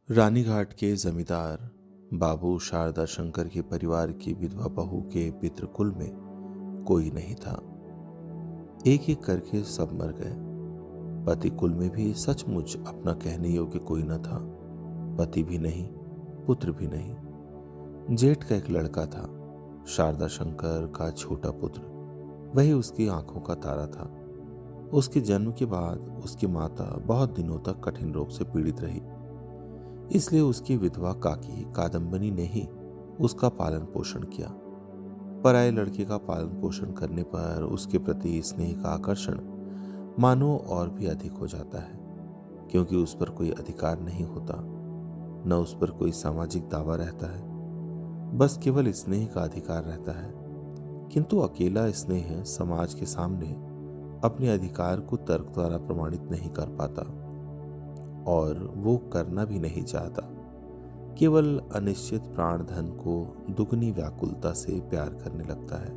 रानीघाट के जमींदार बाबू शारदा शंकर के परिवार की विधवा बहू के पितृकुल में कोई नहीं था। एक एक करके सब मर गए। पति कुल में भी सचमुच अपना कहने योग्य कोई न था। पति भी नहीं, पुत्र भी नहीं। जेठ का एक लड़का था, शारदा शंकर का छोटा पुत्र। वही उसकी आंखों का तारा था। उसके जन्म के बाद उसकी माता बहुत दिनों तक कठिन रोग से पीड़ित रही। इसलिए उसकी विधवा काकी कादम्बनी ने ही उसका पालन पोषण किया। पराये लड़के का पालन पोषण करने पर उसके प्रति स्नेह का आकर्षण मानो और भी अधिक हो जाता है, क्योंकि उस पर कोई अधिकार नहीं होता, न उस पर कोई सामाजिक दावा रहता है। बस केवल स्नेह का अधिकार रहता है। किंतु अकेला स्नेह समाज के सामने अपने अधिकार को तर्क द्वारा प्रमाणित नहीं कर पाता, और वो करना भी नहीं चाहता। केवल अनिश्चित प्राणधन को दुगनी व्याकुलता से प्यार करने लगता है।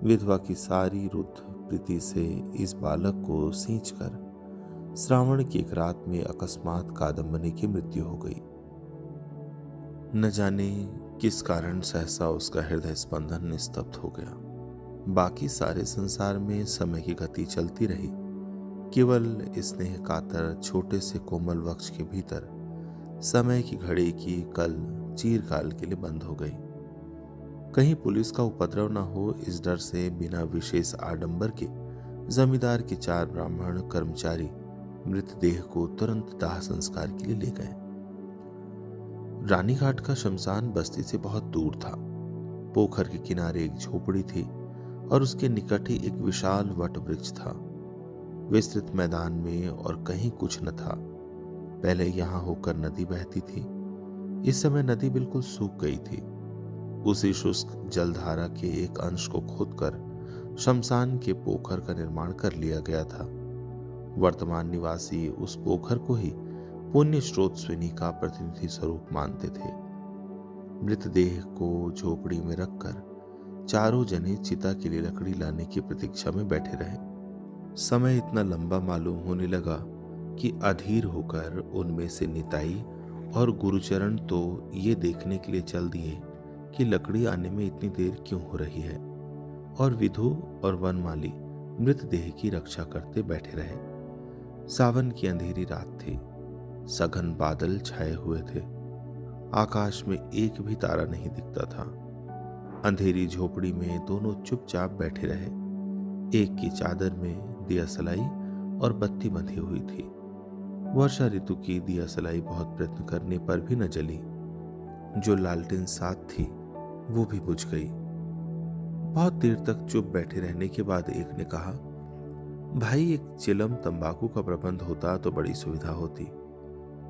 विधवा की सारी रुद्ध प्रीति से इस बालक को सींचकर श्रावण की एक रात में अकस्मात कादम्बनी की मृत्यु हो गई। न जाने किस कारण सहसा उसका हृदय स्पंदन निस्तब्ध हो गया। बाकी सारे संसार में समय की गति चलती रही। केवल स्नेह कातर छोटे से कोमल वक्ष के भीतर समय की घड़ी की कल चीरकाल के लिए बंद हो गई। कहीं पुलिस का उपद्रव न हो, इस डर से बिना विशेष आडंबर के जमींदार के 4 ब्राह्मण कर्मचारी मृतदेह को तुरंत दाह संस्कार के लिए ले गए। रानीघाट का शमशान बस्ती से बहुत दूर था। पोखर के किनारे एक झोपड़ी थी और उसके निकट ही एक विशाल वट वृक्ष था। विस्तृत मैदान में और कहीं कुछ न था। पहले यहां होकर नदी बहती थी। इस समय नदी बिल्कुल सूख गई थी। उसी शुष्क जलधारा के एक अंश को खोदकर शमशान के पोखर का निर्माण कर लिया गया था। वर्तमान निवासी उस पोखर को ही पुण्य स्रोत स्विनी का प्रतिनिधि स्वरूप मानते थे। मृतदेह को झोपड़ी में रखकर चारों जने चिता के लिए लकड़ी लाने की प्रतीक्षा में बैठे रहे। समय इतना लंबा मालूम होने लगा कि अधीर होकर उनमें से निताई और गुरुचरण तो ये देखने के लिए चल दिए कि लकड़ी आने में इतनी देर क्यों हो रही है, और विधु और वनमाली मृतदेह की रक्षा करते बैठे रहे। सावन की अंधेरी रात थी। सघन बादल छाए हुए थे। आकाश में एक भी तारा नहीं दिखता था। अंधेरी झोपड़ी में दोनों चुपचाप बैठे रहे। एक की चादर में दियासलाई और बत्ती बंधी हुई थी। वर्षा ऋतु की दियासलाई बहुत प्रयत्न करने पर भी न जली। जो लालटेन साथ थी वो भी बुझ गई। बहुत देर तक चुप बैठे रहने के बाद एक ने कहा, भाई, एक चिलम तंबाकू का प्रबंध होता तो बड़ी सुविधा होती।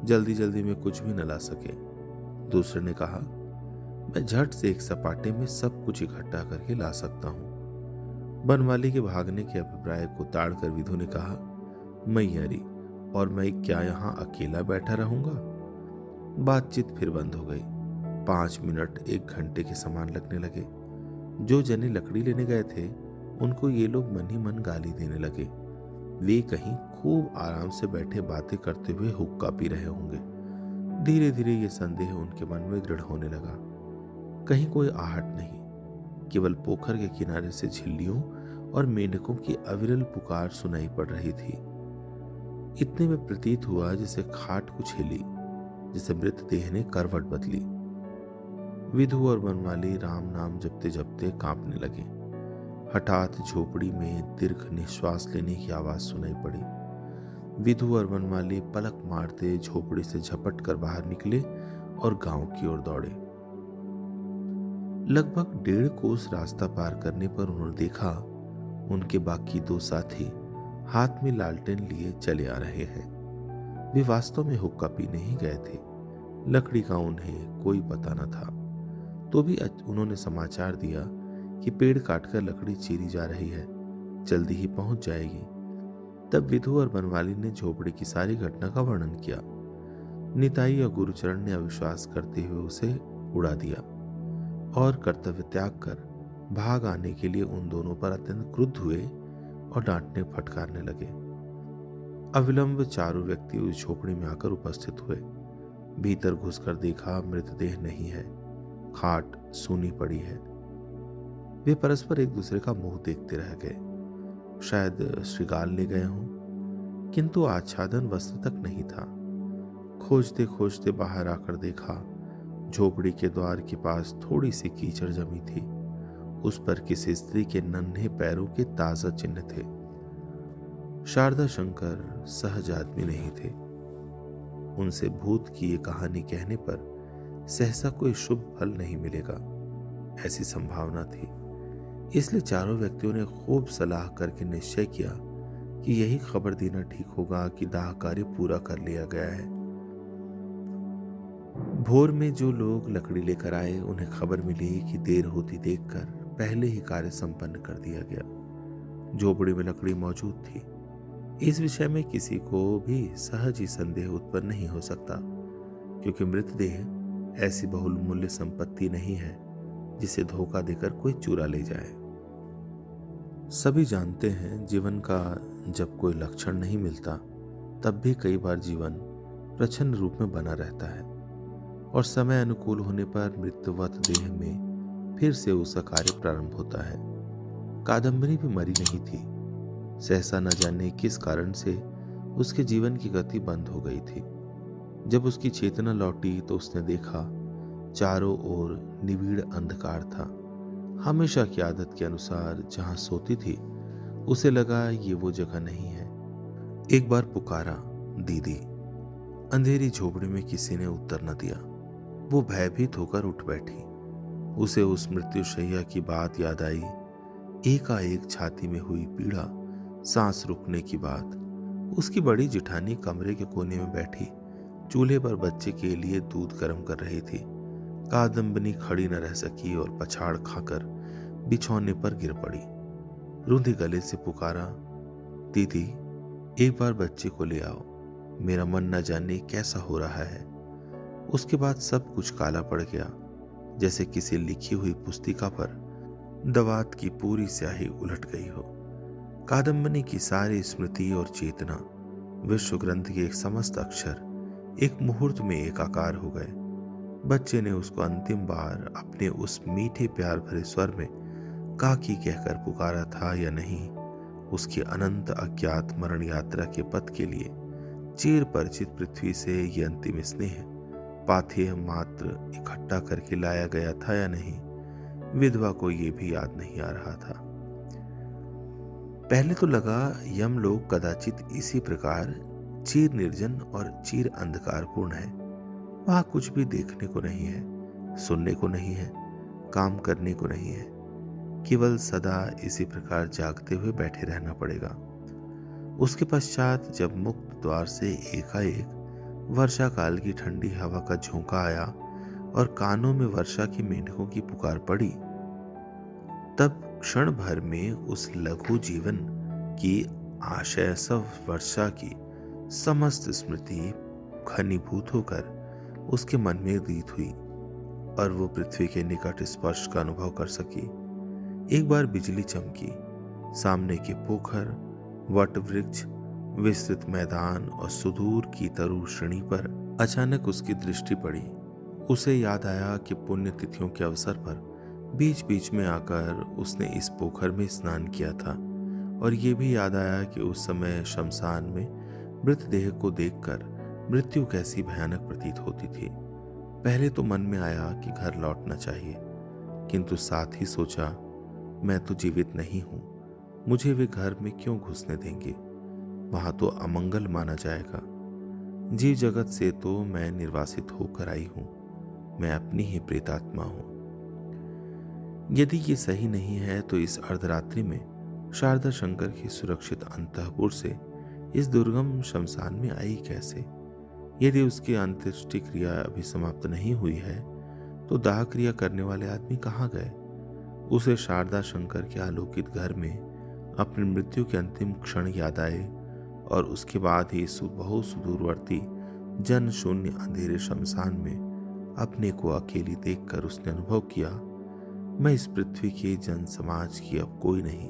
जल्दी जल्दी में कुछ भी न ला सके। दूसरे ने कहा, मैं झट से एक सपाटे में सब कुछ इकट्ठा करके ला सकता हूं। बनवाली के भागने के अभिप्राय को ताड़कर विधु ने कहा, मैयारी, और मैं क्या यहाँ अकेला बैठा रहूंगा? बातचीत फिर बंद हो गई। 5 मिनट 1 घंटे के समान लगने लगे। जो जने लकड़ी लेने गए थे उनको ये लोग मन ही मन गाली देने लगे। वे कहीं खूब आराम से बैठे बातें करते हुए हुक्का पी रहे होंगे। धीरे धीरे ये संदेह उनके मन में दृढ़ होने लगा। कहीं कोई आहट नहीं, केवल पोखर के किनारे से झिल्लियों और मेंढकों की अविरल पुकार सुनाई पड़ रही थी। इतने में प्रतीत हुआ जैसे खाट कुछ हिली, जैसे मृतदेह ने करवट बदली। विधु और बनवाली राम नाम जपते जपते कांपने लगे। हठात झोपड़ी में दीर्घ निश्वास लेने की आवाज सुनाई पड़ी। विधु और बनवाली पलक मारते झोपड़ी से झपट कर बाहर निकले और गांव की ओर दौड़े। लगभग 1.5 कोस रास्ता पार करने पर उन्होंने देखा उनके बाकी 2 साथी हाथ में लालटेन लिए चले आ रहे हैं। वे वास्तव में हुक्का पीने ही गए थे। लकड़ी का उन्हें कोई पता न था, तो भी उन्होंने समाचार दिया कि पेड़ काटकर लकड़ी चीरी जा रही है, जल्दी ही पहुंच जाएगी। तब विधु और बनवाली ने झोपड़ी की सारी घटना का वर्णन किया। निताई और गुरुचरण ने अविश्वास करते हुए उसे उड़ा दिया और कर्तव्य त्याग कर भाग आने के लिए उन दोनों पर अत्यंत क्रुद्ध हुए और डांटने फटकारने लगे। अविलंब चारों व्यक्ति उस झोपड़ी में आकर उपस्थित हुए। भीतर घुसकर देखा मृतदेह नहीं है, खाट सूनी पड़ी है। वे परस्पर एक दूसरे का मुंह देखते रह गए। शायद श्रृंगार ले गए हों, किंतु आच्छादन वस्त्र तक नहीं था। खोजते खोजते बाहर आकर देखा, झोपड़ी के द्वार के पास थोड़ी सी कीचड़ जमी थी। उस पर किसी स्त्री के नन्हे पैरों के ताजा चिन्ह थे। शारदा शंकर सहज आदमी नहीं थे। उनसे भूत की ये कहानी कहने पर सहसा कोई शुभ फल नहीं मिलेगा, ऐसी संभावना थी। इसलिए चारों व्यक्तियों ने खूब सलाह करके निश्चय किया कि यही खबर देना ठीक होगा कि दाह कार्य पूरा कर लिया गया है। भोर में जो लोग लकड़ी लेकर आए, उन्हें खबर मिली कि देर होती देखकर पहले ही कार्य संपन्न कर दिया गया। झोपड़ी में लकड़ी मौजूद थी। इस विषय में किसी को भी सहज ही संदेह उत्पन्न नहीं हो सकता, क्योंकि मृतदेह ऐसी बहुमूल्य संपत्ति नहीं है जिसे धोखा देकर कोई चुरा ले जाए। सभी जानते हैं, जीवन का जब कोई लक्षण नहीं मिलता तब भी कई बार जीवन प्रच्छन्न रूप में बना रहता है और समय अनुकूल होने पर मृत्युवत देह में फिर से उसका कार्य प्रारंभ होता है। कादम्बरी भी मरी नहीं थी। सहसा न जाने किस कारण से उसके जीवन की गति बंद हो गई थी। जब उसकी चेतना लौटी तो उसने देखा चारों ओर निविड़ अंधकार था। हमेशा की आदत के अनुसार जहां सोती थी उसे लगा ये वो जगह नहीं है। एक बार पुकारा, दीदी। अंधेरी झोपड़ी में किसी ने उत्तर न दिया। वो भयभीत होकर उठ बैठी। उसे उस मृत्युशैया की बात याद आई। एकाएक छाती में हुई पीड़ा, सांस रुकने की बात। उसकी बड़ी जिठानी कमरे के कोने में बैठी चूल्हे पर बच्चे के लिए दूध गर्म कर रही थी। कादम्बनी खड़ी न रह सकी और पछाड़ खाकर बिछौने पर गिर पड़ी। रूंधे गले से पुकारा, दीदी, एक बार बच्चे को ले आओ। मेरा मन न जाने कैसा हो रहा है। उसके बाद सब कुछ काला पड़ गया, जैसे किसी लिखी हुई पुस्तिका पर दवात की पूरी स्याही उलट गई हो। कादम्बनी की सारी स्मृति और चेतना, विश्व ग्रंथ के एक समस्त अक्षर एक मुहूर्त में एकाकार हो गए। बच्चे ने उसको अंतिम बार अपने उस मीठे प्यार भरे स्वर में काकी कहकर पुकारा था या नहीं, उसकी अनंत अज्ञात मरण यात्रा के पथ के लिए चिर परिचित पृथ्वी से ये अंतिम स्नेह पाथेय मात्र इकट्ठा करके लाया गया था या नहीं, विधवा को ये भी याद नहीं आ रहा था। पहले तो लगा यमलोक कदाचित इसी प्रकार चीर निर्जन और चीर अंधकारपूर्ण है। वहां कुछ भी देखने को नहीं है, सुनने को नहीं है, काम करने को नहीं है। केवल सदा इसी प्रकार जागते हुए बैठे रहना पड़ेगा। उसके पश्चात जब मुक्त द्वार से एकाएक वर्षा काल की ठंडी हवा का झोंका आया और कानों में वर्षा की मेंढकों की पुकार पड़ी, तब क्षण भर में उस लघु जीवन की आशय सब वर्षा की समस्त स्मृति घनीभूत होकर उसके मन में उदित हुई और वो पृथ्वी के निकट स्पर्श का अनुभव कर सकी। एक बार बिजली चमकी। सामने के पोखर, वट वृक्ष, विस्तृत मैदान और सुदूर की तरु श्रेणी पर अचानक उसकी दृष्टि पड़ी। उसे याद आया कि पुण्य तिथियों के अवसर पर बीच बीच में आकर उसने इस पोखर में स्नान किया था, और ये भी याद आया कि उस समय शमशान में मृतदेह को देखकर मृत्यु कैसी भयानक प्रतीत होती थी। पहले तो मन में आया कि घर लौटना चाहिए, किंतु साथ ही सोचा, मैं तो जीवित नहीं हूं, मुझे वे घर में क्यों घुसने देंगे? वहां तो अमंगल माना जाएगा। जीव जगत से तो मैं निर्वासित होकर आई हूं, मैं अपनी ही प्रेतात्मा हूं। यदि ये सही नहीं है तो इस अर्धरात्रि में शारदा शंकर की सुरक्षित अंतःपुर से इस दुर्गम शमशान में आई कैसे? यदि उसकी अंत्येष्टि क्रिया अभी समाप्त नहीं हुई है तो दाह क्रिया करने वाले आदमी कहाँ गए? उसे शारदा शंकर के आलोकित घर में अपनी मृत्यु के अंतिम क्षण याद आए और उसके बाद ही बहुत सुदूरवर्ती जन शून्य अंधेरे शमशान में अपने को अकेली देखकर उसने अनुभव किया, मैं इस पृथ्वी के जन समाज की अब कोई नहीं,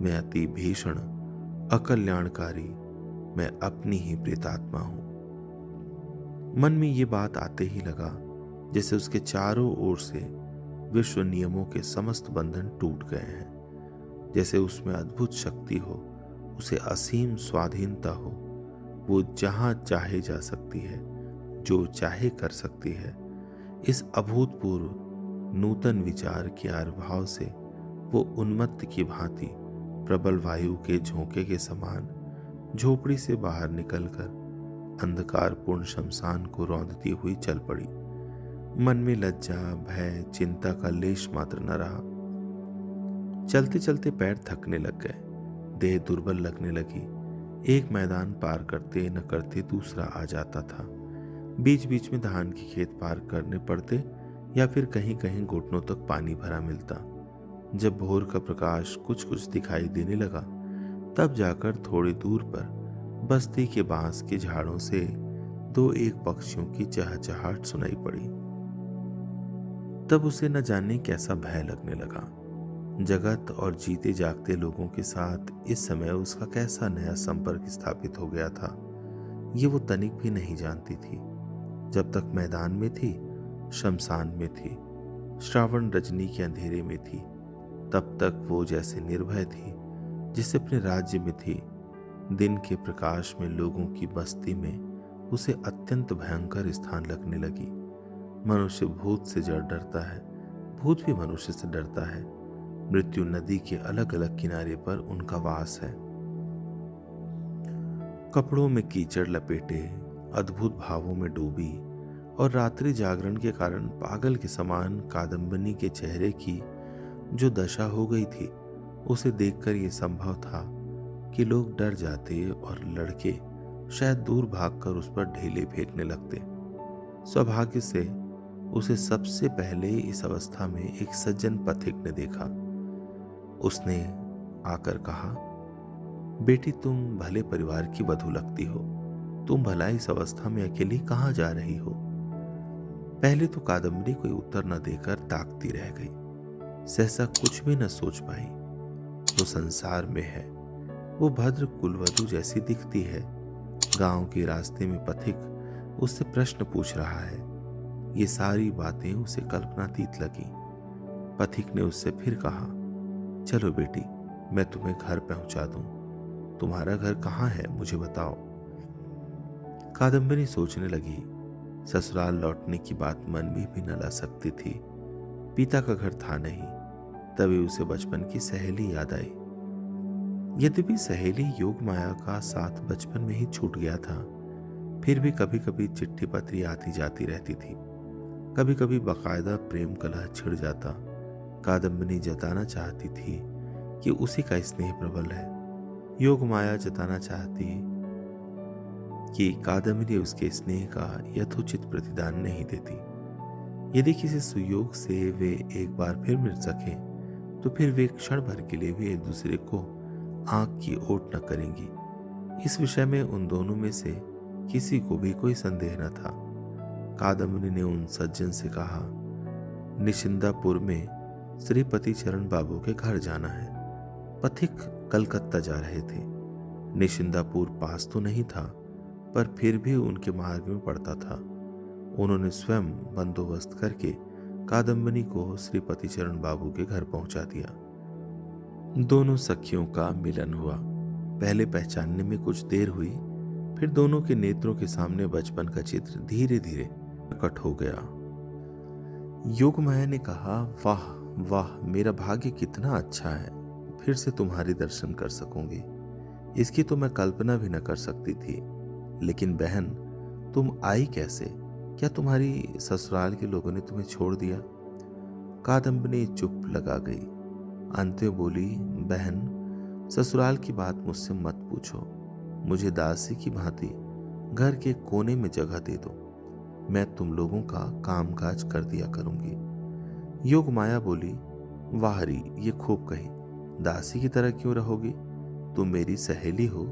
मैं अति भीषण अकल्याणकारी, मैं अपनी ही प्रेतात्मा हूं। मन में ये बात आते ही लगा जैसे उसके चारों ओर से विश्व नियमों के समस्त बंधन टूट गए हैं, जैसे उसमें अद्भुत शक्ति हो, उसे असीम स्वाधीनता हो। वो जहां चाहे जा सकती है, जो चाहे कर सकती है। इस अभूतपूर्व नूतन विचार के आविर्भाव से वो उन्मत्त की भांति प्रबल वायु के झोंके के समान झोपड़ी से बाहर निकलकर अंधकारपूर्ण शमशान को रौंदती हुई चल पड़ी। मन में लज्जा, भय, चिंता का लेश मात्र न रहा। चलते चलते पैर थकने लग गए, देह दुर्बल लगने लगी। एक मैदान पार करते न करते दूसरा आ जाता था। बीच बीच में धान के खेत पार करने पड़ते या फिर कहीं कहीं घुटनों तक पानी भरा मिलता। जब भोर का प्रकाश कुछ कुछ दिखाई देने लगा, तब जाकर थोड़ी दूर पर बस्ती के बांस के झाड़ों से दो एक पक्षियों की चहचहाहट सुनाई पड़ी। तब उसे न जाने कैसा भय लगने लगा। जगत और जीते जागते लोगों के साथ इस समय उसका कैसा नया संपर्क स्थापित हो गया था, ये वो तनिक भी नहीं जानती थी। जब तक मैदान में थी, शमशान में थी, श्रावण रजनी के अंधेरे में थी, तब तक वो जैसे निर्भय थी जिसे अपने राज्य में थी। दिन के प्रकाश में लोगों की बस्ती में उसे अत्यंत भयंकर स्थान लगने लगी। मनुष्य भूत से जड़ डरता है, भूत भी मनुष्य से डरता है। मृत्यु नदी के अलग अलग किनारे पर उनका वास है। कपड़ों में कीचड़ लपेटे, अद्भुत भावों में डूबी और रात्रि जागरण के कारण पागल के समान कादम्बिनी के चेहरे की जो दशा हो गई थी, उसे देखकर यह संभव था कि लोग डर जाते और लड़के शायद दूर भागकर उस पर ढेले फेंकने लगते। सौभाग्य से उसे सबसे पहले इस अवस्था में एक सज्जन पथिक ने देखा। उसने आकर कहा, बेटी तुम भले परिवार की वधू लगती हो, तुम भला इस अवस्था में अकेली कहाँ जा रही हो? पहले तो कादम्बरी कोई उत्तर न देकर ताकती रह गई। सहसा कुछ भी न सोच पाई। वो संसार में है, वो भद्र कुलवधू जैसी दिखती है। गांव के रास्ते में पथिक उससे प्रश्न पूछ रहा है। ये सारी बातें उसे कल्पनातीत लगी। पथिक ने उससे फिर कहा, चलो बेटी, मैं तुम्हें घर पहुंचा दूं। तुम्हारा घर कहाँ है, मुझे बताओ। कादम्बरी सोचने लगी। ससुराल लौटने की बात मन में भी न ला सकती थी। पिता का घर था नहीं। तभी उसे बचपन की सहेली याद आई। यद्यपि सहेली योग माया का साथ बचपन में ही छूट गया था, फिर भी कभी कभी चिट्ठी पत्री आती जाती रहती थी। कभी कभी बाकायदा प्रेम कलह छिड़ जाता। कादम्बिनी जताना चाहती थी कि उसी का स्नेह प्रबल है। योग माया जताना चाहती कि कादम्बिनी उसके स्नेह का यथोचित प्रतिदान नहीं देती। यदि किसी सुयोग से वे एक बार फिर मिल सके, तो फिर वे क्षण भर के लिए भी एक दूसरे को आंख की ओट न करेंगी। इस विषय में उन दोनों में से किसी को भी कोई संदेह न था। कादम्बिनी ने उन सज्जन से कहा, निशिंदापुर में श्रीपति चरण बाबू के घर जाना है। पथिक कलकत्ता जा रहे थे। निशिंदापुर पास तो नहीं था, पर फिर भी उनके मार्ग में पड़ता था। उन्होंने स्वयं बंदोबस्त करके कादम्बिनी को श्रीपति चरण बाबू के घर पहुंचा दिया। दोनों सखियों का मिलन हुआ। पहले पहचानने में कुछ देर हुई, फिर दोनों के नेत्रों के सामने बचपन का चित्र धीरे धीरे प्रकट हो गया। योगमाया ने कहा, वाह वाह, मेरा भाग्य कितना अच्छा है, फिर से तुम्हारे दर्शन कर सकूंगी। इसकी तो मैं कल्पना भी न कर सकती थी। लेकिन बहन, तुम आई कैसे? क्या तुम्हारी ससुराल के लोगों ने तुम्हें छोड़ दिया? कादम्बिनी चुप लगा गई। अंत में बोली, बहन, ससुराल की बात मुझसे मत पूछो। मुझे दासी की भांति घर के कोने में जगह दे दो। मैं तुम लोगों का कामकाज कर दिया करूंगी। योग माया बोली, वाहरी, ये खूब कही। दासी की तरह क्यों रहोगी? तुम मेरी सहेली हो,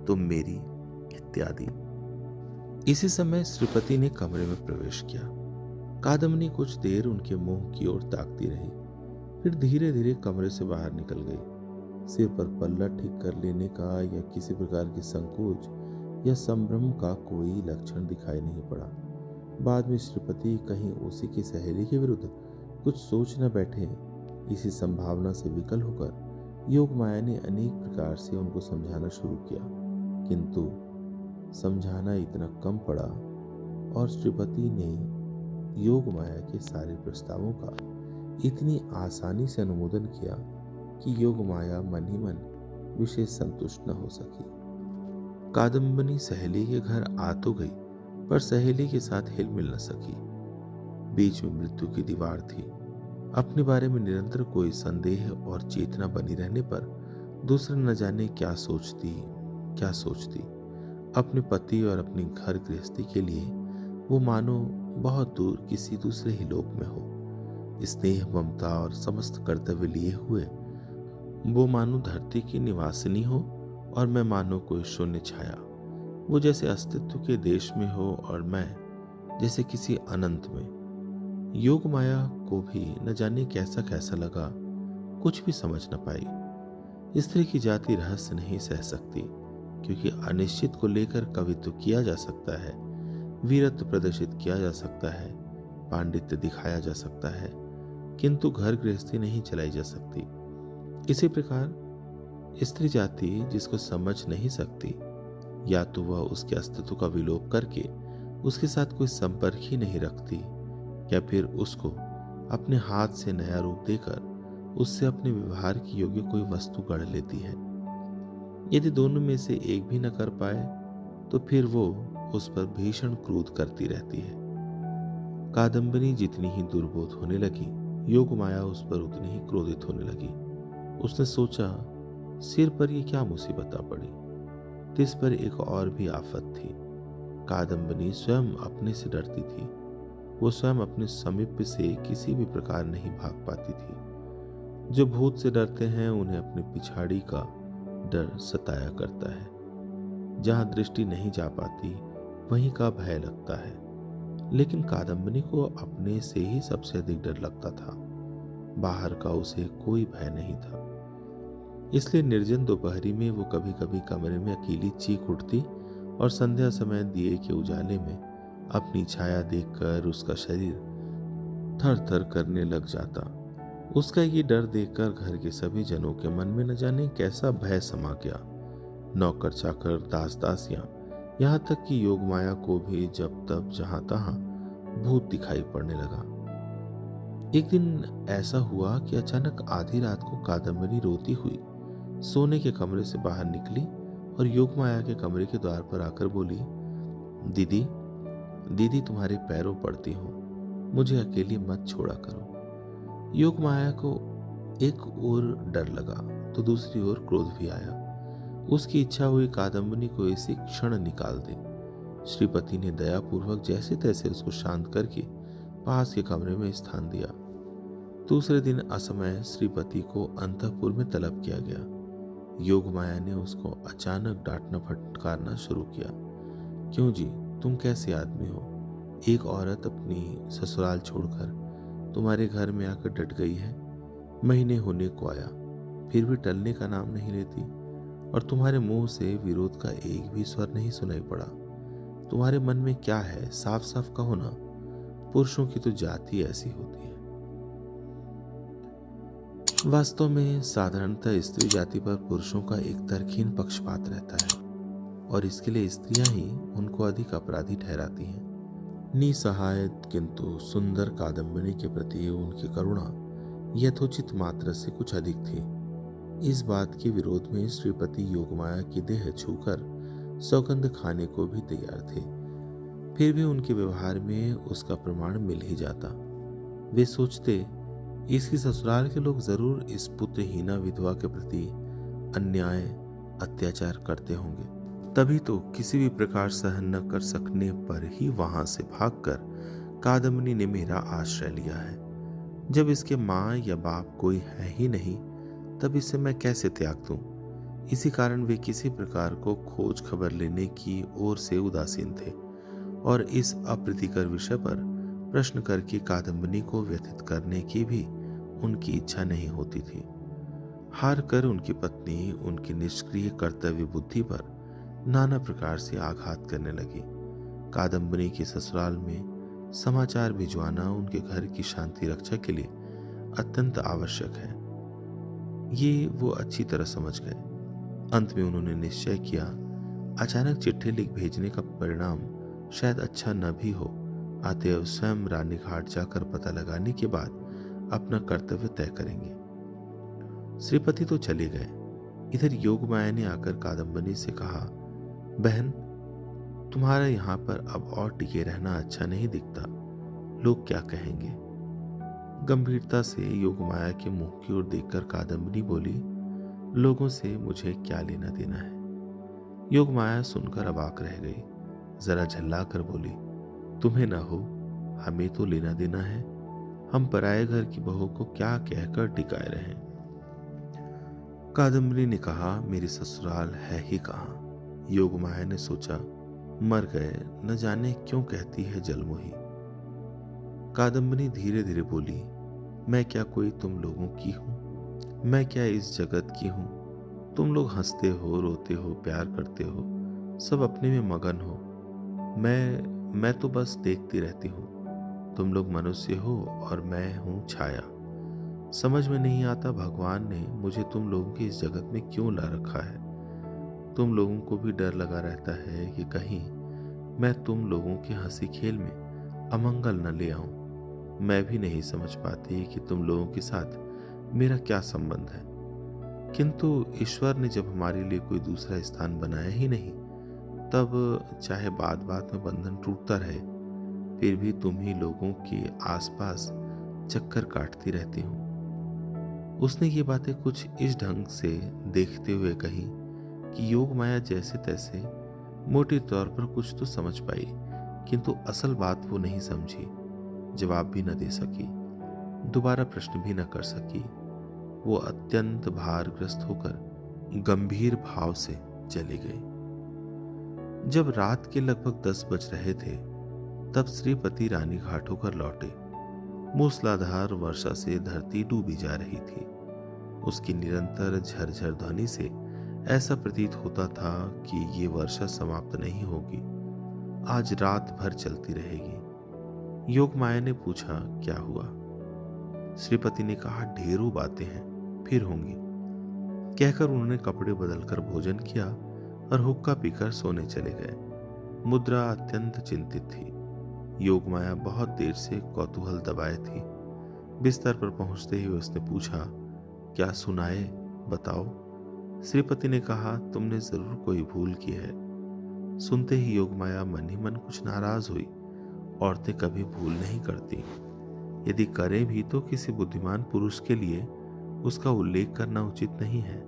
तुम मेरी, इत्यादि। इसी समय श्रीपति ने कमरे में प्रवेश किया। कादम्बिनी कुछ देर उनके मुंह की ओर ताकती रही, फिर धीरे धीरे कमरे से बाहर निकल गई। सिर पर पल्ला ठीक कर लेने का या किसी प्रकार की संकोच या संभ्रम का कोई लक्षण दिखाई नहीं पड़ा। बाद में श्रीपति कहीं उसी की सहेली के विरुद्ध कुछ सोच न बैठे, इसी संभावना से विकल होकर योग माया ने अनेक प्रकार से उनको समझाना शुरू किया, किंतु समझाना इतना कम पड़ा और श्रीपति ने योग माया के सारे प्रस्तावों का इतनी आसानी से अनुमोदन किया कि योग माया मन ही मन विशेष संतुष्ट न हो सकी। कादम्बनी सहेली के घर आ तो गई, पर सहेली के साथ हिल मिल न सकी। बीच में मृत्यु की दीवार थी। अपने बारे में निरंतर कोई संदेह और चेतना बनी रहने पर दूसरे न जाने क्या सोचती। अपने पति और अपनी घर गृहस्थी के लिए वो मानो बहुत दूर किसी दूसरे ही लोक में हो। स्नेह, ममता और समस्त कर्तव्य लिए हुए वो मानो धरती की निवासिनी हो और मैं मानो कोई शून्य छाया। वो जैसे अस्तित्व के देश में हो और मैं जैसे किसी अनंत में। योग माया को भी न जाने कैसा कैसा लगा, कुछ भी समझ न पाई। स्त्री की जाति रहस्य नहीं सह सकती, क्योंकि अनिश्चित को लेकर कवित्व किया जा सकता है, वीरत्व प्रदर्शित किया जा सकता है, पांडित्य दिखाया जा सकता है, किंतु घर गृहस्थी नहीं चलाई जा सकती। इसी प्रकार स्त्री जाति जिसको समझ नहीं सकती, या तो वह उसके अस्तित्व का विलोप करके उसके साथ कोई संपर्क ही नहीं रखती, या फिर उसको अपने हाथ से नया रूप देकर उससे अपने व्यवहार की योग्य कोई वस्तु गढ़ लेती है। यदि दोनों में से एक भी न कर पाए तो फिर वो उस पर भीषण क्रोध करती रहती है। कादम्बनी जितनी ही दुर्बोध होने लगी, योग माया उस पर उतनी ही क्रोधित होने लगी। उसने सोचा, सिर पर ये क्या मुसीबत आ पड़ी। इस पर एक और भी आफत थी। कादम्बनी स्वयं अपने से डरती थी। वो स्वयं अपने समीप से किसी भी प्रकार नहीं भाग पाती थी। जो भूत से डरते हैं उन्हें अपनी पिछाड़ी का डर सताया करता है। जहां दृष्टि नहीं जा पाती वहीं का भय लगता है। लेकिन कादम्बनी को अपने से ही सबसे अधिक डर लगता था। बाहर का उसे कोई भय नहीं था। इसलिए निर्जन दोपहरी में वो कभी कभी कमरे में अकेली चीख उठती और संध्या समय दिए के उजाले में अपनी छाया देखकर उसका शरीर थर थर करने लग जाता। उसका ये डर देखकर घर के सभी जनों के मन में न जाने कैसा भय समा गया। नौकर चाकर, दास दासियां, यहाँ तक कि योग माया को भी जब तब जहां तहां भूत दिखाई पड़ने लगा। एक दिन ऐसा हुआ कि अचानक आधी रात को कादम्बनी रोती हुई सोने के कमरे से बाहर निकली और योग माया के कमरे के द्वार पर आकर बोली, दीदी दीदी तुम्हारे पैरों पड़ती हूँ, मुझे अकेली मत छोड़ा करो। योग माया को एक ओर डर लगा तो दूसरी ओर क्रोध भी आया। उसकी इच्छा हुई कादम्बनी को इसी क्षण निकाल दे। श्रीपति ने दयापूर्वक जैसे तैसे उसको शांत करके पास के कमरे में स्थान दिया। दूसरे दिन असमय श्रीपति को अंतःपुर में तलब किया गया। योग माया ने उसको अचानक डांटना फटकारना शुरू किया। क्यों जी, तुम कैसे आदमी हो? एक औरत अपनी ससुराल छोड़कर तुम्हारे घर में आकर डट गई है। महीने होने को आया, फिर भी टलने का नाम नहीं लेती, और तुम्हारे मुंह से विरोध का एक भी स्वर नहीं सुनाई पड़ा। तुम्हारे मन में क्या है, साफ साफ कहो ना। पुरुषों की तो जाति ऐसी होती है। वास्तव में साधारणतः स्त्री जाति पर पुरुषों का एक तरकीन पक्षपात रहता है, और इसके लिए स्त्रियां ही उनको अधिक अपराधी ठहराती हैं। निसहाय किंतु सुंदर कादम्बनी के प्रति उनकी करुणा यथोचित मात्रा से कुछ अधिक थी। इस बात के विरोध में श्रीपति योगमाया की देह छूकर सौगंध खाने को भी तैयार थे। फिर भी उनके व्यवहार में उसका प्रमाण मिल ही जाता। वे सोचते, इसकी ससुराल के लोग जरूर इस पुत्रहीना विधवा के प्रति अन्याय अत्याचार करते होंगे, तभी तो किसी भी प्रकार सहन न कर सकने पर ही वहां से भागकर कादम्बनी ने मेरा आश्रय लिया है। जब इसके माँ या बाप कोई है ही नहीं, तब इसे मैं कैसे त्याग दूं? इसी कारण वे किसी प्रकार को खोज खबर लेने की ओर से उदासीन थे, और इस अप्रीतिकर विषय पर प्रश्न करके कादम्बनी को व्यथित करने की भी उनकी इच्छा नहीं होती थी। हार कर उनकी पत्नी उनकी निष्क्रिय कर्तव्य बुद्धि पर नाना प्रकार से आघात करने लगी। कादम्बनी के ससुराल में समाचार भिजवाना उनके घर की शांति रक्षा के लिए अत्यंत आवश्यक है, ये वो अच्छी तरह समझ गए। अंत में उन्होंने निश्चय किया, अचानक चिट्ठी लिख भेजने का परिणाम शायद अच्छा न भी हो, अतएव स्वयं रानीघाट जाकर पता लगाने के बाद अपना कर्तव्य तय करेंगे। श्रीपति तो चले गए। इधर योगमाया ने आकर कादम्बनी से कहा, बहन, तुम्हारा यहाँ पर अब और टिके रहना अच्छा नहीं दिखता, लोग क्या कहेंगे। गंभीरता से योगमाया के मुंह की ओर देखकर कादम्बनी बोली, लोगों से मुझे क्या लेना देना है। योगमाया सुनकर अवाक रह गई, जरा झल्ला कर बोली, तुम्हें न हो, हमें तो लेना देना है। हम पराये घर की बहू को क्या कहकर टिकाए रहें। कादम्बनी ने कहा, मेरी ससुराल है ही कहाँ। योगमाया ने सोचा, मर गए, न जाने क्यों कहती है जलमोही। कादम्बनी धीरे धीरे बोली, मैं क्या कोई तुम लोगों की हूं? मैं क्या इस जगत की हूं? तुम लोग हंसते हो, रोते हो, प्यार करते हो, सब अपने में मगन हो। मैं तो बस देखती रहती हूँ। तुम लोग मनुष्य हो और मैं हूँ छाया। समझ में नहीं आता भगवान ने मुझे तुम लोगों की इस जगत में क्यों ला रखा है। तुम लोगों को भी डर लगा रहता है कि कहीं मैं तुम लोगों के हंसी खेल में अमंगल न ले आऊं। मैं भी नहीं समझ पाती कि तुम लोगों के साथ मेरा क्या संबंध है, किंतु ईश्वर ने जब हमारे लिए कोई दूसरा स्थान बनाया ही नहीं, तब चाहे बात बात में बंधन टूटता रहे, फिर भी तुम ही लोगों के आसपास चक्कर काटती रहती हूँ। उसने ये बातें कुछ इस ढंग से देखते हुए कही कि योगमाया जैसे तैसे मोटे तौर पर कुछ तो समझ पाई, किंतु असल बात वो नहीं समझी, जवाब भी न दे सकी, दोबारा प्रश्न भी न कर सकी। वो अत्यंत भारग्रस्त होकर गंभीर भाव से चली गई। जब रात के लगभग 10 बज रहे थे, तब श्रीपति रानीघाट होकर लौटे। मूसलाधार वर्षा से धरती डूबी जा रही थी। उसकी निरंतर झरझर ध्वनि से ऐसा प्रतीत होता था कि ये वर्षा समाप्त नहीं होगी, आज रात भर चलती रहेगी। योगमाया ने पूछा, क्या हुआ? श्रीपति ने कहा, ढेरों बातें हैं, फिर होंगी। कहकर उन्होंने कपड़े बदलकर भोजन किया और हुक्का पीकर सोने चले गए। मुद्रा अत्यंत चिंतित थी। योगमाया बहुत देर से कौतूहल दबाए थी। बिस्तर पर पहुंचते ही उसने पूछा, क्या सुनाए, बताओ। श्रीपति ने कहा, तुमने जरूर कोई भूल की है। सुनते ही योगमाया मन ही मन कुछ नाराज हुई। औरतें कभी भूल नहीं करती, यदि करें भी तो किसी बुद्धिमान पुरुष के लिए उसका उल्लेख करना उचित नहीं है।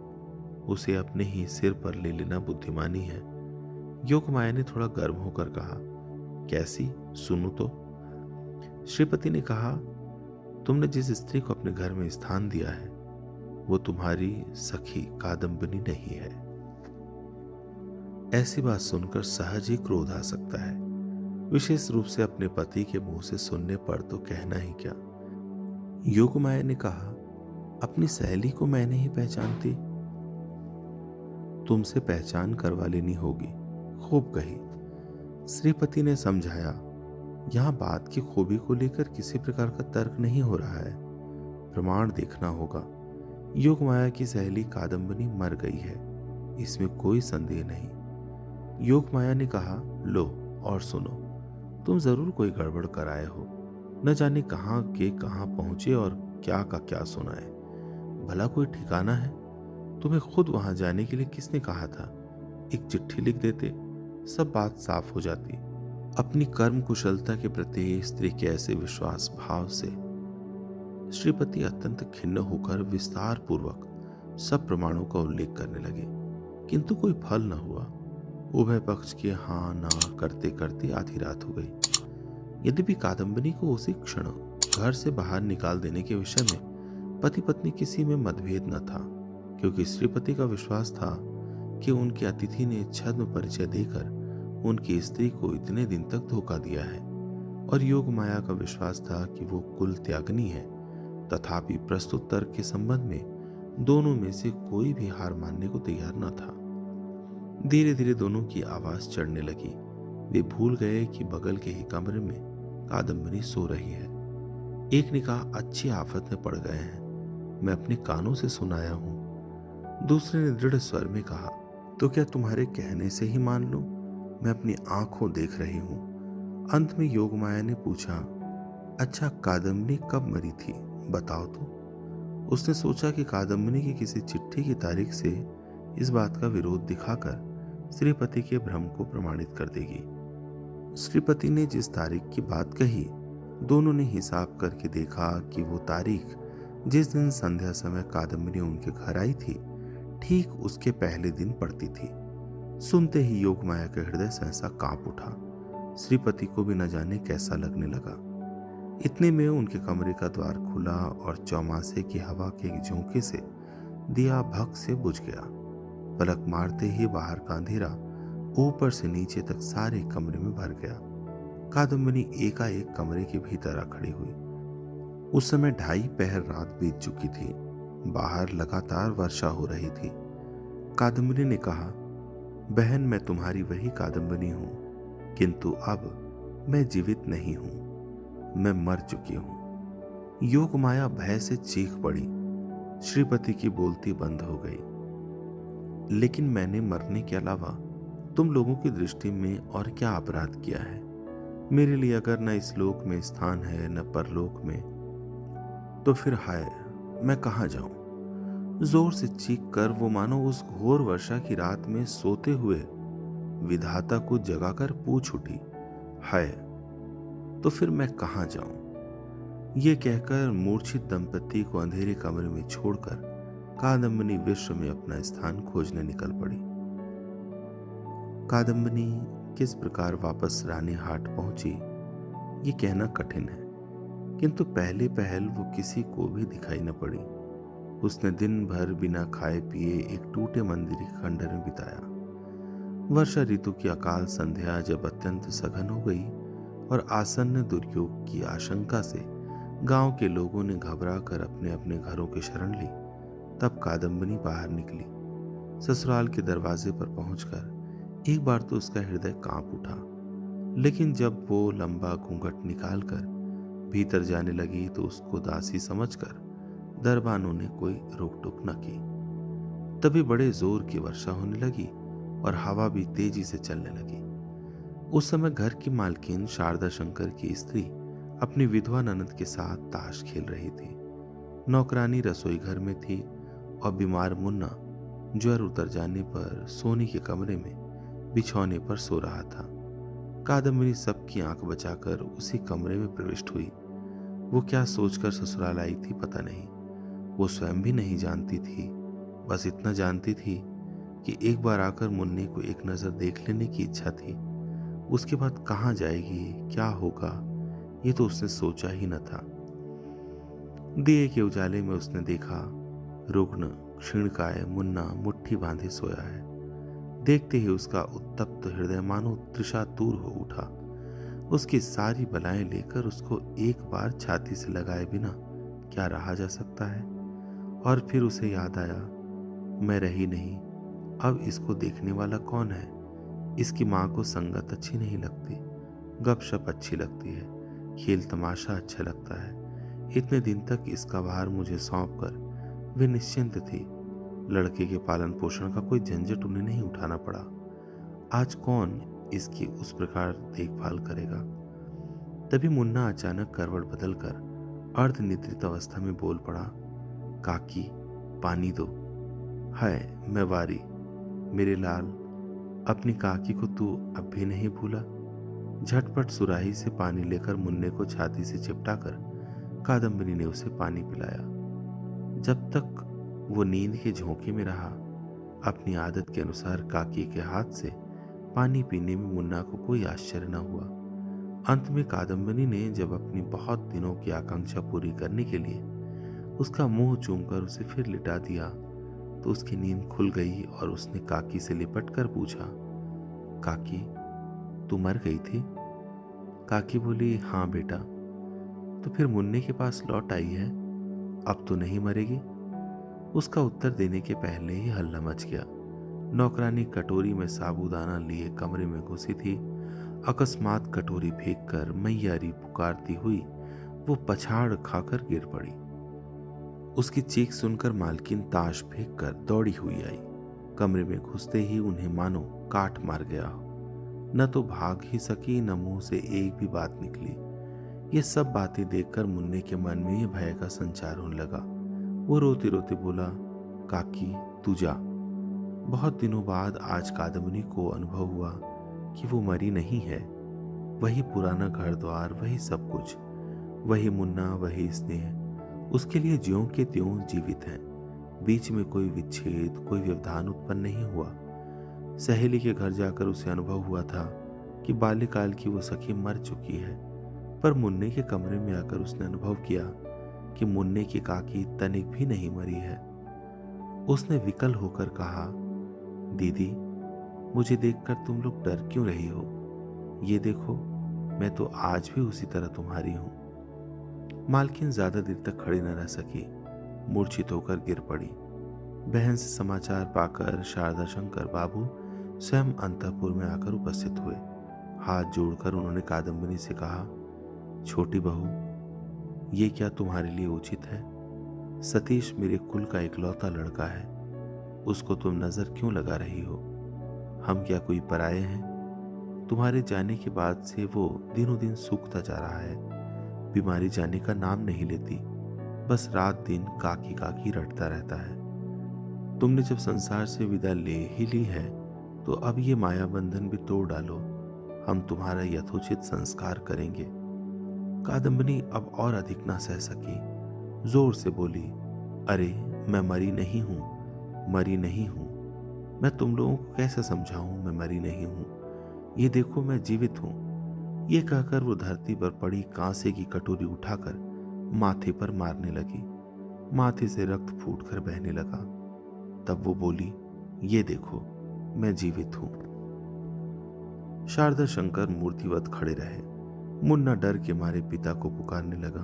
उसे अपने ही सिर पर ले लेना बुद्धिमानी है। योगमाया ने थोड़ा गर्म होकर कहा, कैसी, सुनो तो। श्रीपति ने कहा, तुमने जिस स्त्री को अपने घर में स्थान दिया है, वो तुम्हारी सखी कादम्बनी नहीं है। ऐसी बात सुनकर सहज ही क्रोध आ सकता है, विशेष रूप से अपने पति के मुंह से सुनने पर तो कहना ही क्या। योगमाया ने कहा, अपनी सहेली को मैं नहीं पहचानती। तुमसे पहचान करवा लेनी होगी। खूब कही। श्रीपति ने समझाया, यहां बात की खूबी को लेकर किसी प्रकार का तर्क नहीं हो रहा है, प्रमाण देखना होगा। योगमाया की सहेली कादम्बनी मर गई है, इसमें कोई संदेह नहीं। योगमाया ने कहा, लो और सुनो, तुम जरूर कोई गड़बड़ कराए हो। न जाने कहां के कहां पहुंचे और क्या का क्या सुनाए। भला कोई ठिकाना है? तुम्हें खुद वहां जाने के लिए किसने कहा था? एक चिट्ठी लिख देते, सब बात साफ हो जाती। अपनी कर्म कुशलता के प्रति स्त्री के ऐसे विश्वास भाव से श्रीपति अत्यंत खिन्न होकर विस्तार पूर्वक सब प्रमाणों का उल्लेख करने लगे, किंतु कोई फल न हुआ। उभय पक्ष के हाँ ना करते करते आधी रात हो गई। यद्यपि कादम्बनी को उसी क्षण घर से बाहर निकाल देने के विषय में पति पत्नी किसी में मतभेद न था, क्योंकि श्रीपति का विश्वास था कि उनके अतिथि ने छद्म परिचय देकर उनकी स्त्री को इतने दिन तक धोखा दिया है, और योगमाया का विश्वास था कि वो कुल त्यागनी है। तथापि प्रस्तुत तर्क के संबंध में दोनों में से कोई भी हार मानने को तैयार न था। धीरे धीरे दोनों की आवाज चढ़ने लगी। वे भूल गए कि बगल के ही कमरे में कादम्बरी सो रही है। एक ने कहा, अच्छी आफत में पड़ गए हैं, मैं अपने कानों से सुनाया हूं। दूसरे ने दृढ़ स्वर में कहा, तो क्या तुम्हारे कहने से ही मान लूं? मैं अपनी आंखों देख रही हूं। अंत में योगमाया ने पूछा, अच्छा कादम्बरी कब मरी थी, बताओ तो। उसने सोचा कि कादम्बरी की किसी चिट्ठी की तारीख से इस बात का विरोध दिखाकर श्रीपति के भ्रम को प्रमाणित कर देगी। श्रीपति ने जिस तारीख की बात कही, दोनों ने हिसाब करके देखा कि वो तारीख जिस दिन संध्या समय कादम्बरी उनके घर आई थी, ठीक उसके पहले दिन पड़ती थी। सुनते ही योगमाया का हृदय सहसा कांप उठा। श्रीपति को भी न जाने कैसा लगने लगा। इतने में उनके कमरे का द्वार खुला और चौमासे की हवा के एक झोंके से दिया भक से बुझ गया। पलक मारते ही बाहर का अंधेरा ऊपर से नीचे तक सारे कमरे में भर गया। कादम्बरी एकाएक कमरे के भीतर आ खड़ी हुई। उस समय 2:30 पहर रात बीत चुकी थी। बाहर लगातार वर्षा हो रही थी। कादम्बरी ने कहा, बहन, मैं तुम्हारी वही कादम्बरी हूं, किंतु अब मैं जीवित नहीं हूं, मैं मर चुकी हूं। योगमाया भय से चीख पड़ी। श्रीपति की बोलती बंद हो गई। लेकिन मैंने मरने के अलावा तुम लोगों की दृष्टि में और क्या अपराध किया है? मेरे लिए अगर न इस लोक में स्थान है न परलोक में, तो फिर हाय, मैं कहाँ जाऊं? जोर से चीख कर वो मानो उस घोर वर्षा की रात में सोते हुए विधाता को जगाकर पूछ उठी, हाय, तो फिर मैं कहाँ जाऊं? ये कहकर मूर्छित दंपति को अंधेरे कमरे में छोड़कर कादम्बरी विश्व में अपना स्थान खोजने निकल पड़ी। कादम्बरी किस प्रकार वापस रानीहाट पहुंची, ये कहना कठिन है, किंतु पहले पहल वो किसी को भी दिखाई न पड़ी। उसने दिन भर बिना खाए पिए एक टूटे मंदिर के खंडर में बिताया। वर्षा ऋतु की अकाल संध्या जब अत्यंत सघन हो गई और आसन्न दुर्योग की आशंका से गांव के लोगों ने घबरा कर अपने अपने घरों की शरण ली, तब कादम्बरी बाहर निकली। ससुराल के दरवाजे पर पहुंचकर एक बार तो उसका हृदय कांप उठा, लेकिन जब वो लंबा घूंघट निकालकर भीतर जाने लगी तो उसको दासी समझकर दरबानों ने कोई रोक टोक न की। तभी बड़े जोर की वर्षा होने लगी और हवा भी तेजी से चलने लगी। उस समय घर की मालकिन शारदा शंकर की स्त्री अपनी विधवा ननद के साथ ताश खेल रही थी। नौकरानी रसोई घर में थी और बीमार मुन्ना ज्वर उतर जाने पर सोनी के कमरे में बिछौने पर सो रहा था। कादम्बरी सबकी आंख बचाकर उसी कमरे में प्रविष्ट हुई। वो क्या सोचकर ससुराल आई थी पता नहीं। वो स्वयं भी नहीं जानती थी। बस इतना जानती थी कि एक बार आकर मुन्ने को एक नजर देख लेने की इच्छा थी। उसके बाद कहाँ जाएगी, क्या होगा, ये तो उसने सोचा ही न था। दिए के उजाले में उसने देखा रुग्ण क्षीणकाय मुन्ना मुट्ठी बांधे सोया है। देखते ही उसका उत्तप्त हृदय मानो त्रिशातूर हो उठा। उसकी सारी बलाएं लेकर उसको एक बार छाती से लगाए बिना क्या रहा जा सकता है। और फिर उसे याद आया, मैं रही नहीं, अब इसको देखने वाला कौन है? इसकी माँ को संगत अच्छी नहीं लगती, गपशप अच्छी लगती है, खेल तमाशा अच्छा लगता है। इतने दिन तक इसका भार मुझे सौंप कर वे निश्चिंत थी। लड़के के पालन पोषण का कोई झंझट उन्हें नहीं उठाना पड़ा। आज कौन इसकी उस प्रकार देखभाल करेगा? तभी मुन्ना अचानक करवट बदलकर अर्धनिद्रित अवस्था में बोल पड़ा, काकी, पानी दो। हाय, मैं वारी, मेरे लाल, अपनी काकी को तू अब भी नहीं भूला? झटपट सुराही से पानी लेकर मुन्ने को छाती से चिपटाकर कादम्बरी ने उसे पानी पिलाया। जब तक वो नींद के झोंके में रहा, अपनी आदत के अनुसार काकी के हाथ से पानी पीने में मुन्ना को कोई आश्चर्य न हुआ। अंत में कादम्बरी ने जब अपनी बहुत दिनों की आकांक्षा पूरी करने के लिए उसका मुंह चूमकर उसे फिर लिटा दिया, तो उसकी नींद खुल गई और उसने काकी से लिपट कर पूछा, काकी, तू मर गई थी? काकी बोली, हाँ बेटा। तो फिर मुन्ने के पास लौट आई है, अब तो नहीं मरेगी? उसका उत्तर देने के पहले ही हल्ला मच गया। नौकरानी कटोरी में साबूदाना लिए कमरे में घुसी थी। अकस्मात कटोरी फेंककर मैयारी पुकारती हुई वो पछाड़ खाकर गिर पड़ी। उसकी चीख सुनकर मालकिन ताश फेंककर दौड़ी हुई आई। कमरे में घुसते ही उन्हें मानो काट मार गया हो। न तो भाग ही सकी, न मुंह से एक भी बात निकली। ये सब बातें देखकर मुन्ने के मन में ये भय का संचार होने लगा। वो रोते रोते बोला, काकी तू जा। बहुत दिनों बाद आज कादम्बनी को अनुभव हुआ कि वो मरी नहीं है। वही पुराना घर द्वार, वही सब कुछ, वही मुन्ना, वही स्नेह उसके लिए ज्यों के त्यों जीवित है। बीच में कोई विच्छेद, कोई व्यवधान उत्पन्न नहीं हुआ। सहेली के घर जाकर उसे अनुभव हुआ था कि बाल्यकाल की वो सखी मर चुकी है, पर मुन्ने के कमरे में आकर उसने अनुभव किया कि मुन्ने की काकी तनिक भी नहीं मरी है। उसने विकल होकर कहा, दीदी मुझे देखकर तुम लोग डर क्यों रही हो? ये देखो, मैं तो आज भी उसी तरह तुम्हारी हूं। मालकिन ज्यादा देर तक खड़ी न रह सकी, मूर्छित होकर गिर पड़ी। बहन से समाचार पाकर शारदा शंकर बाबू स्वयं अंतःपुर में आकर उपस्थित हुए। हाथ जोड़कर उन्होंने कादम्बनी से कहा, छोटी बहू, ये क्या तुम्हारे लिए उचित है? सतीश मेरे कुल का इकलौता लड़का है, उसको तुम नजर क्यों लगा रही हो? हम क्या कोई पराये हैं? तुम्हारे जाने के बाद से वो दिनों दिन सूखता जा रहा है। बीमारी जाने का नाम नहीं लेती, बस रात दिन काकी काकी रटता रहता है। तुमने जब संसार से विदा ले ही ली है तो अब ये माया बंधन भी तोड़ डालो। हम तुम्हारा यथोचित संस्कार करेंगे। कादम्बनी अब और अधिक ना सह सकी, जोर से बोली, अरे मैं मरी नहीं हूं, मरी नहीं हूं। मैं तुम लोगों को कैसे समझाऊं मैं मरी नहीं हूं? ये देखो मैं जीवित हूं। ये कहकर वो धरती पर पड़ी कांसे की कटोरी उठाकर माथे पर मारने लगी। माथे से रक्त फूटकर बहने लगा। तब वो बोली, ये देखो मैं जीवित हूं। शारदा शंकर मूर्तिवत खड़े रहे। मुन्ना डर के मारे पिता को पुकारने लगा।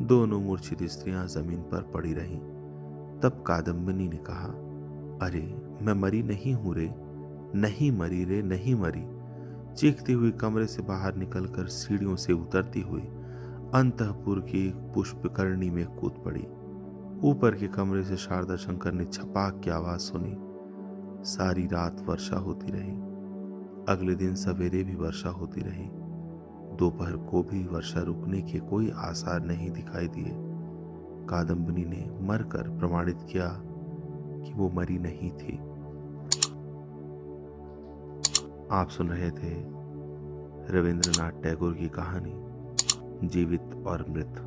दोनों मूर्छित स्त्रियां जमीन पर पड़ी रहीं। तब कादम्बनी ने कहा, अरे मैं मरी नहीं हूं रे, नहीं मरी रे, नहीं मरी। चीखती हुई कमरे से बाहर निकलकर सीढ़ियों से उतरती हुई अंतःपुर की पुष्पकरणी में कूद पड़ी। ऊपर के कमरे से शारदा शंकर ने छपाक की आवाज सुनी। सारी रात वर्षा होती रही। अगले दिन सवेरे भी वर्षा होती रही। दोपहर को भी वर्षा रुकने के कोई आसार नहीं दिखाई दिए। कादम्बनी ने मरकर प्रमाणित किया कि वो मरी नहीं थी। आप सुन रहे थे रविंद्रनाथ टैगोर की कहानी जीवित और मृत।